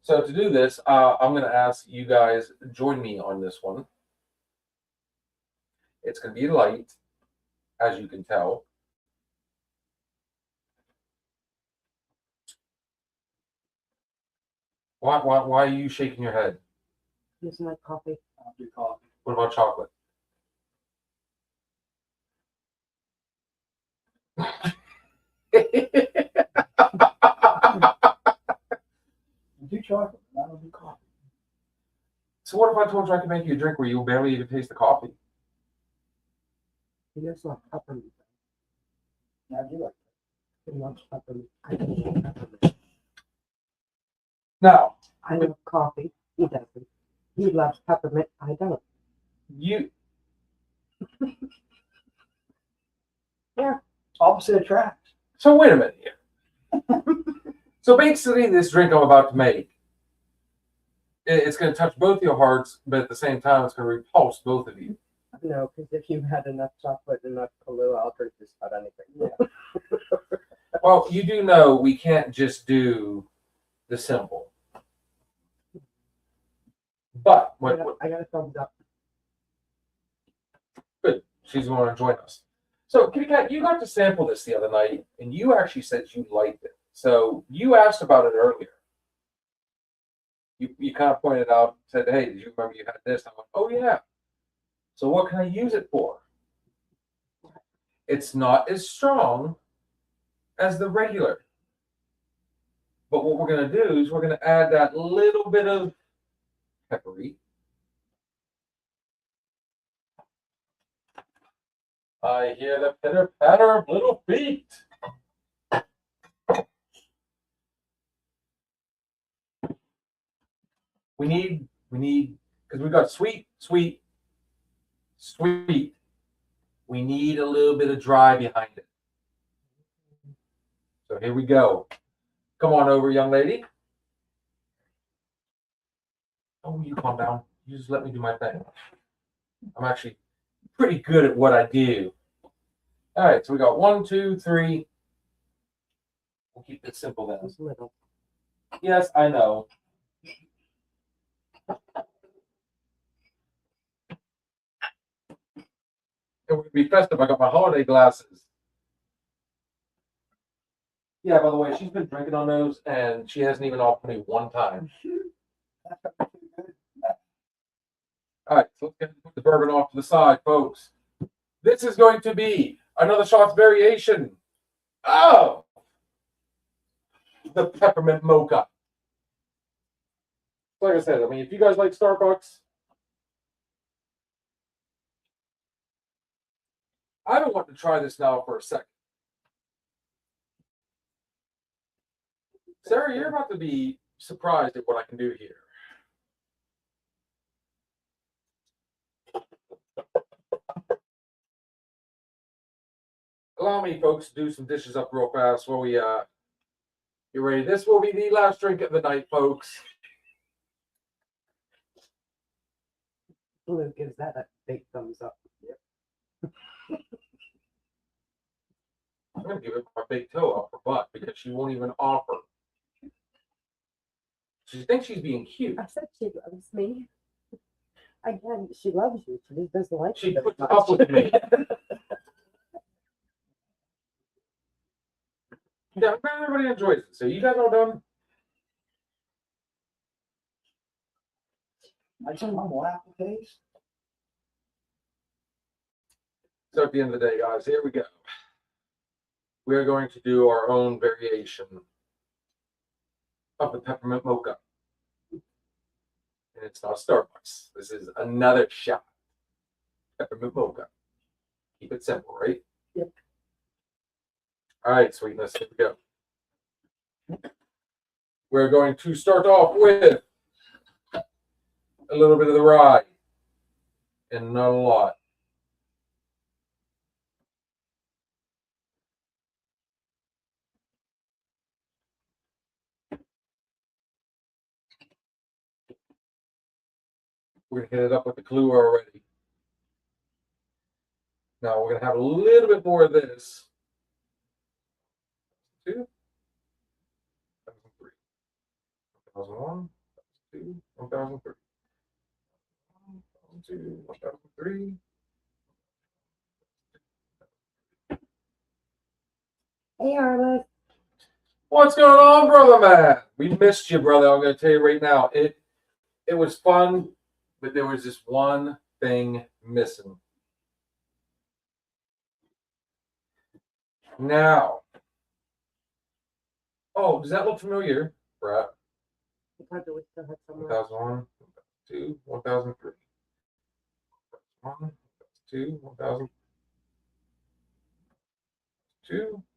So to do this, I'm going to ask you guys join me on this one. It's going to be light, as you can tell. Why are you shaking your head? Here's my coffee. I'll do coffee. What about chocolate? Do chocolate. I don't do coffee. So what if I told you I could make you a drink where you barely even taste the coffee? He does love peppermint. Yeah, I do like He loves peppermint. I don't like peppermint. Now, I love coffee. He doesn't. He loves peppermint. I don't. you opposite attracts. so wait a minute here. So basically, this drink I'm about to make, it's going to touch both your hearts, but at the same time, it's going to repulse both of you. No, because if you've had enough chocolate and enough Kahlua, I'll drink just about anything. Yeah. Well, you do know we can't just do the simple. But I got a thumbs up. good, she's going to join us. So, Kitty Cat, you got to sample this the other night, and you actually said you liked it. So you asked about it earlier. You kind of pointed out, said, "Hey, did you remember you had this?" I went, "Oh yeah." So what can I use it for? It's not as strong as the regular. But what we're going to do is we're going to add that little bit of peppery. I hear the pitter patter of little feet. We need, because we've got sweet, sweet, sweet. We need a little bit of dry behind it. So here we go. Come on over, young lady. Oh, you calm down. You just let me do my thing. I'm actually pretty good at what I do. All right, so we got 1, 2, 3. We'll keep it simple then. It's little. Yes, I know. It would be festive. I got my holiday glasses. Yeah, by the way, she's been drinking on those, and she hasn't even offered me one time. All right, so let's get the bourbon off to the side, folks. This is going to be another shot's variation. Oh, the peppermint mocha. Like I said, I mean, if you guys like Starbucks, I've been wanting to try this now for a second. Sarah, you're about to be surprised at what I can do here. Allow me, folks, to do some dishes up real fast while we get ready. This will be the last drink of the night, folks. Blue gives that a big thumbs up. I'm going to give it my big toe off her butt because she won't even offer. She thinks she's being cute. I said she loves me. Again, she loves you. She just doesn't like She you. puts up with me. Yeah, everybody enjoys it. So you guys all done? I just want more apple taste. So at the end of the day, guys, here we go. We are going to do our own variation of the peppermint mocha. And it's not Starbucks. This is another shot. Peppermint mocha. Keep it simple, right? Yep. All right, sweetness, here we go. We're going to start off with a little bit of the rye and not a lot. We're going to hit it up with the Kahlua already. Now we're going to have a little bit more of this. 2003, 2001, 2002, 2003, 2002, 2003. Hey, Arliss. What's going on, brother man? We missed you, brother. I'm going to tell you right now. It was fun, but there was just one thing missing. Now, oh, does that look familiar, Brett? I thought that we still had some more. 2001, 2002, 1003. 1, 2002,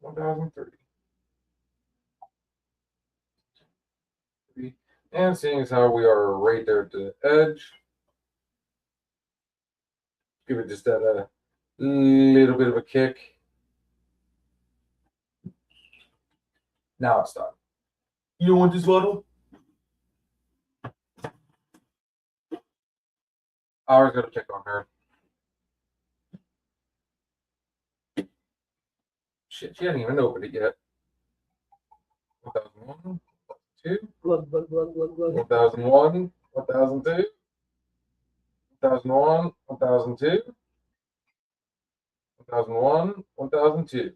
1002, 1003. And seeing as how we are right there at the edge, give it just that a little bit of a kick. Now it's done. You don't want this bottle? I was going to check on her. Shit, she hadn't even opened it yet. 1001, 1002, Glug, glug, glug, glug, glug. 1001, 1002, 1001, 1002, 1001, 1002.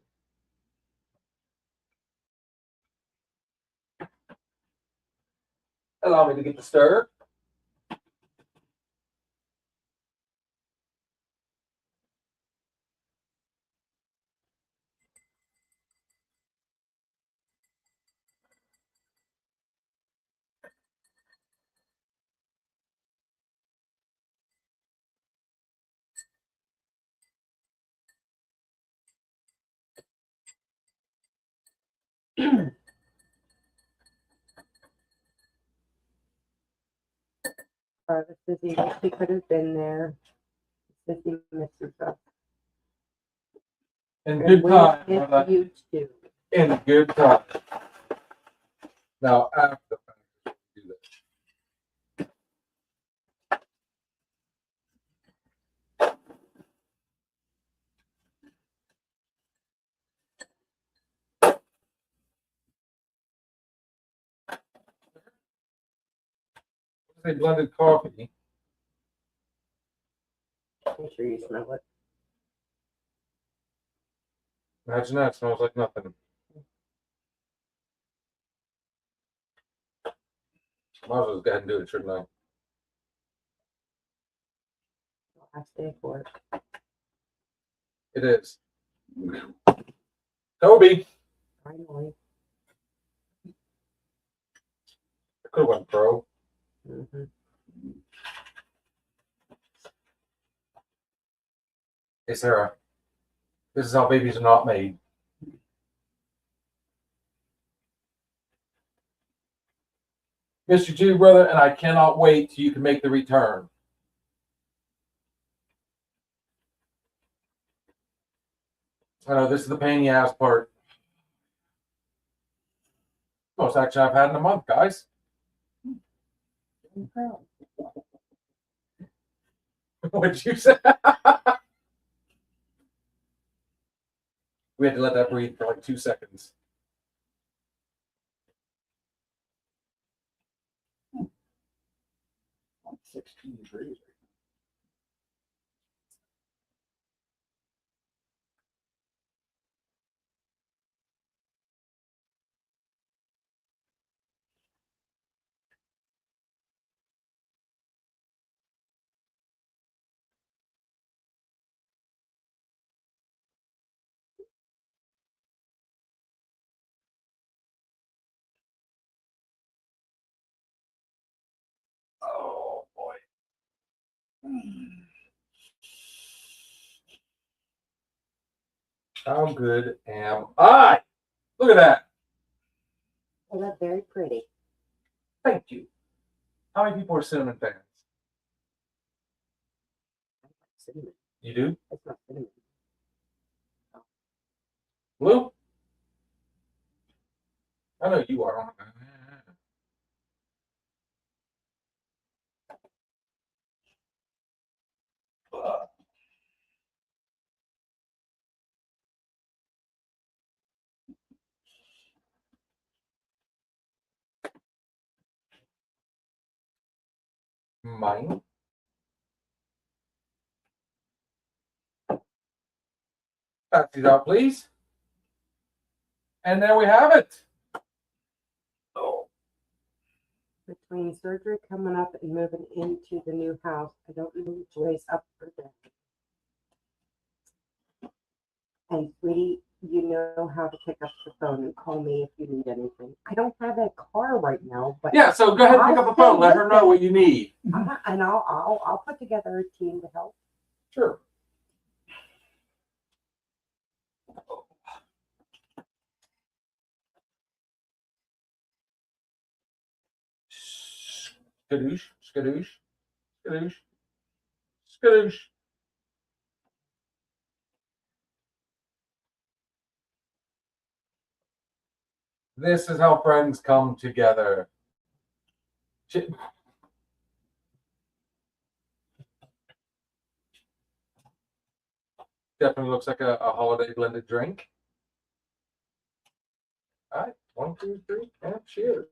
Allow me to get the stir. The Sissy wish she could have been there. Sissy misses us. In And good we time, miss brother. you too. In good time. Now, after the fact, do this. Say blended coffee. Make sure you smell it. Imagine that, smells like nothing. Might as well just go ahead and do it, shouldn't I? Last day for it. It is. Toby. Finally. I could have went pro. Mm-hmm. Hey, Sarah. This is how babies are not made. Missed you too, brother, and I cannot wait till you can make the return. I know this is the pain in the ass part. Most action I've had in a month, guys. What'd you say? We had to let that breathe for like 2 seconds. Like 16 degrees. Oh boy. How good am I? Look at that. Well, that's very pretty. Thank you. How many people are cinnamon fans? Cinnamon. You do? It's not cinnamon. Blue? I know you are. Mine. Pass these out, please. And there we have it. Oh, Between surgery coming up and moving into the new house, I don't know which way's up or down. And sweetie, you know how to pick up the phone and call me if you need anything. I don't have a car right now, but yeah. So go ahead and pick up the phone. Let her know what you need. and I'll put together a team to help. Sure. Skadoosh, skadoosh, skadoosh, skadoosh. This is how friends come together. Definitely looks like a holiday blended drink. All right. 1, 2, 3, and cheers.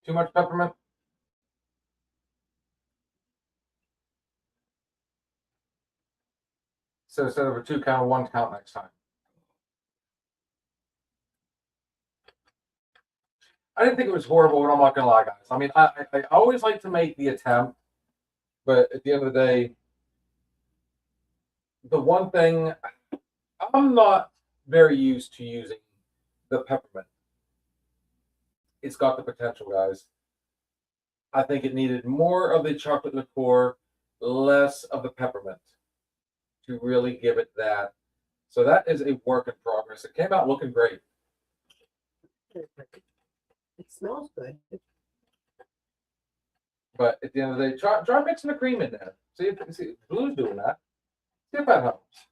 Too much peppermint? So instead of a 2 count, 1 count next time. I didn't think it was horrible, but I'm not gonna lie, guys. I mean, I always like to make the attempt, but at the end of the day, the one thing I'm not very used to using the peppermint. It's got the potential, guys. I think it needed more of the chocolate liqueur, less of the peppermint to really give it that. So that is a work in progress. It came out looking great. It smells good. But at the end of the day, try mixing the cream in there. See, Blue's doing that. See if that helps.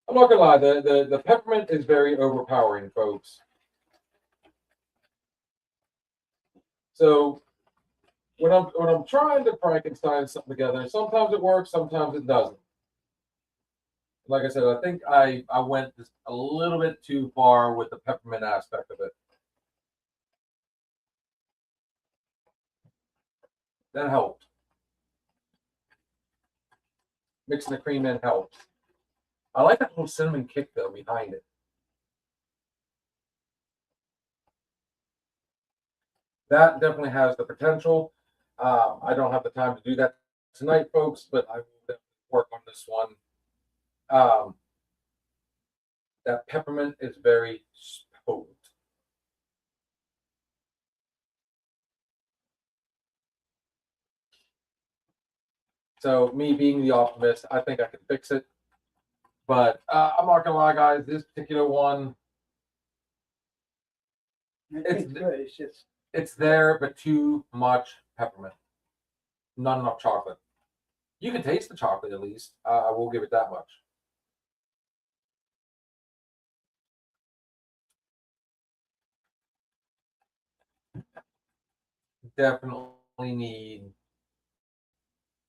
I'm not gonna lie, the peppermint is very overpowering, folks. So when I'm trying to Frankenstein something together, sometimes it works, sometimes it doesn't. Like I said, I think I went just a little bit too far with the peppermint aspect of it. That helped. Mixing the cream in helps. I like that little cinnamon kick though behind it. That definitely has the potential. I don't have the time to do that tonight, folks, but I will definitely work on this one. That peppermint is very potent. So me being the optimist, I think I can fix it. But I'm not gonna lie, guys. This particular one, It's good. It's just it's there, but too much peppermint. Not enough chocolate. You can taste the chocolate at least. I will give it that much. Definitely need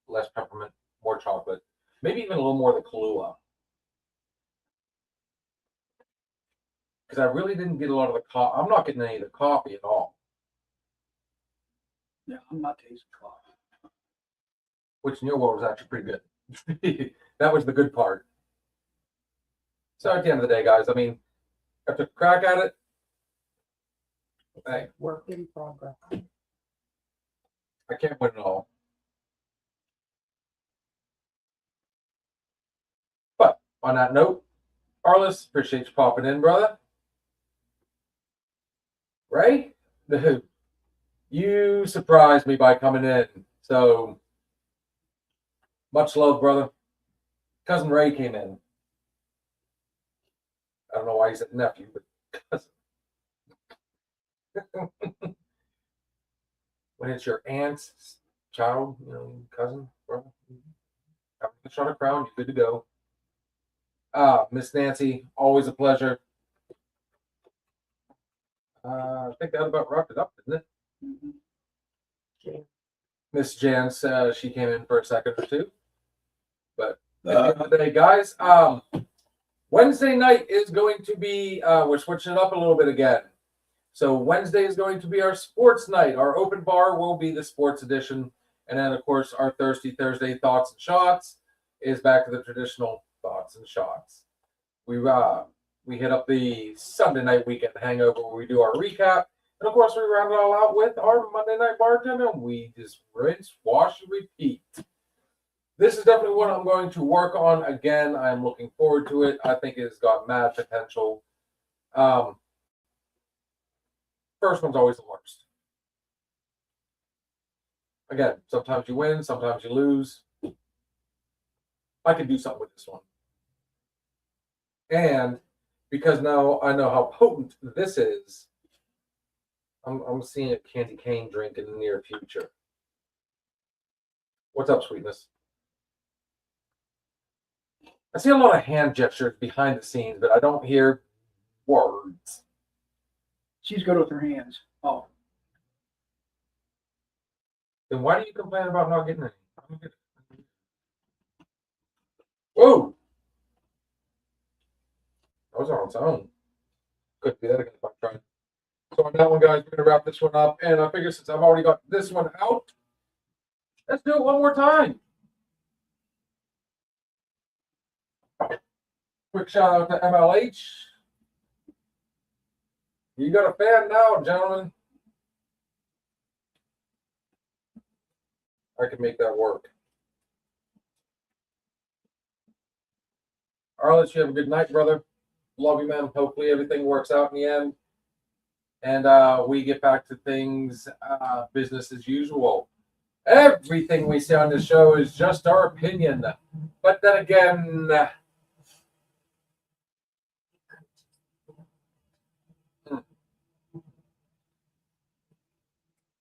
less peppermint, more chocolate, maybe even a little more of the Kahlua. Because I really didn't get a lot of the coffee. I'm not getting any of the coffee at all, yeah. I'm not tasting coffee. which in your world was actually pretty good. That was the good part. So at the end of the day, guys, I mean, I took a crack at it. Hey, Work in progress. I can't win it all. But on that note, Arliss, appreciate you popping in, brother. Ray, you surprised me by coming in. So much love, brother. Cousin Ray came in. I don't know why he said nephew, but cousin. When it's your aunt's child, cousin, brother, have a shot of crown, you're good to go. Miss Nancy, always a pleasure. I think that about wrapped it up, didn't it? Mm-hmm. Miss Jance, she came in for a second or two. But at the end of the day, guys, Wednesday night is going to be, we're switching it up a little bit again. So Wednesday is going to be our sports night. Our open bar will be the sports edition. And then, of course, our Thursday thoughts and shots is back to the traditional thoughts and shots. We hit up the Sunday night weekend hangover where we do our recap. And, of course, we round it all out with our Monday night bartender. And we just rinse, wash, and repeat. This is definitely what I'm going to work on again. I'm looking forward to it. I think it's got mad potential. First one's always the worst. Again, sometimes you win, sometimes you lose. I could do something with this one. And because now I know how potent this is, I'm seeing a candy cane drink in the near future. What's up, sweetness? I see a lot of hand gestures behind the scenes, but I don't hear words. She's good with her hands. Oh, Then why do you complain about not getting any? I don't get it. Whoa! That was on its own. Couldn't do that again if I tried. So on that one, guys, we're gonna wrap this one up, and I figure since I've already got this one out, let's do it one more time. Quick shout out to MLH. You got a fan now, gentlemen. I can make that work. Arliss, you have a good night, brother. Love you, man. Hopefully everything works out in the end. And we get back to things, business as usual. Everything we say on this show is just our opinion. But then again,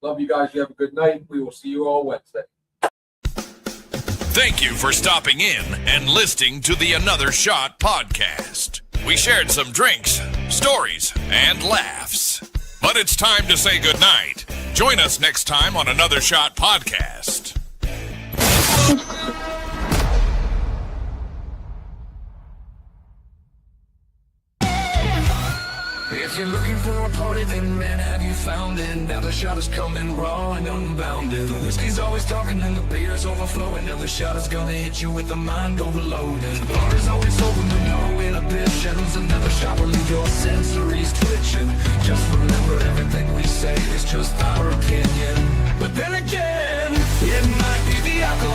love you guys. You have a good night. We will see you all Wednesday. Thank you for stopping in and listening to the Another Shot podcast. We shared some drinks, stories, and laughs. But it's time to say goodnight. Join us next time on Another Shot podcast. If you're looking for a party, then man, have you found it? Now the shot is coming raw and unbounded. The whiskey's always talking and the beer's overflowing. Now the shot is gonna hit you with the mind overloaded. The bar is always open with no inhibitions. Another shot will leave your sensories twitching. Just remember, everything we say is just our opinion. But then again, it might be the alcohol